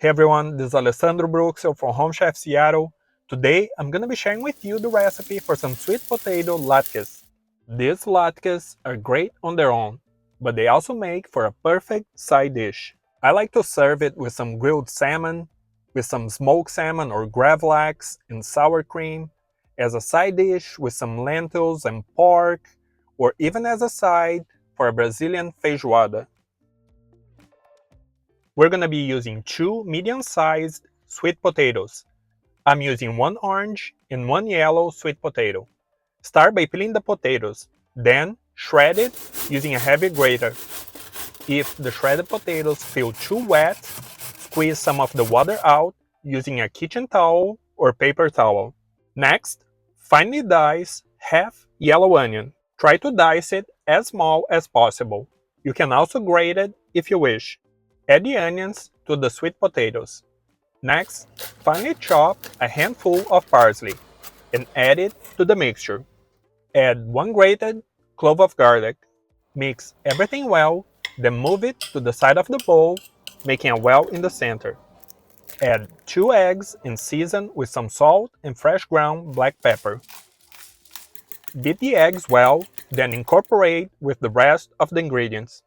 Hey everyone, this is Alessandro Bruxel from Home Chef Seattle. Today I'm going to be sharing with you the recipe for some sweet potato latkes. These latkes are great on their own, but they also make for a perfect side dish. I like to serve it with some grilled salmon, with some smoked salmon or gravlax and sour cream, as a side dish with some lentils and pork, or even as a side for a Brazilian feijoada. We're going to be using 2 medium-sized sweet potatoes. I'm using 1 orange and 1 yellow sweet potato. Start by peeling the potatoes, then shred it using a heavy grater. If the shredded potatoes feel too wet, squeeze some of the water out using a kitchen towel or paper towel. Next, finely dice half yellow onion. Try to dice it as small as possible. You can also grate it if you wish. Add the onions to the sweet potatoes. Next, finely chop a handful of parsley and add it to the mixture. Add 1 grated clove of garlic. Mix everything well, then move it to the side of the bowl, making a well in the center. Add 2 eggs and season with some salt and fresh ground black pepper. Beat the eggs well, then incorporate with the rest of the ingredients.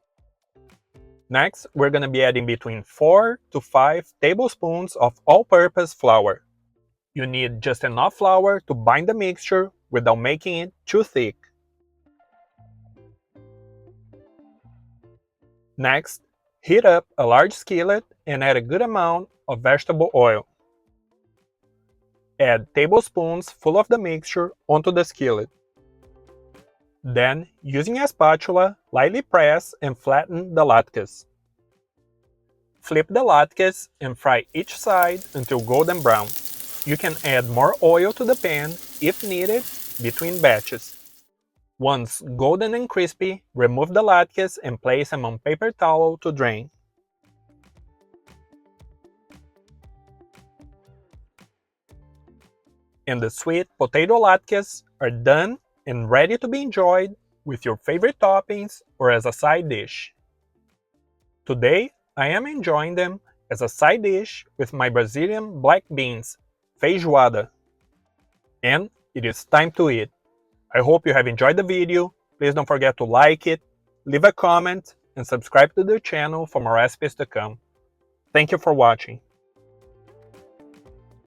Next, we're going to be adding between 4 to 5 tablespoons of all-purpose flour. You need just enough flour to bind the mixture without making it too thick. Next, heat up a large skillet and add a good amount of vegetable oil. Add tablespoons full of the mixture onto the skillet. Then, using a spatula, lightly press and flatten the latkes. Flip the latkes and fry each side until golden brown. You can add more oil to the pan if needed between batches. Once golden and crispy, remove the latkes and place them on paper towel to drain. And the sweet potato latkes are done and ready to be enjoyed with your favorite toppings or as a side dish. Today, I am enjoying them as a side dish with my Brazilian black beans, feijoada. And it is time to eat. I hope you have enjoyed the video. Please don't forget to like it, leave a comment, and subscribe to the channel for more recipes to come. Thank you for watching.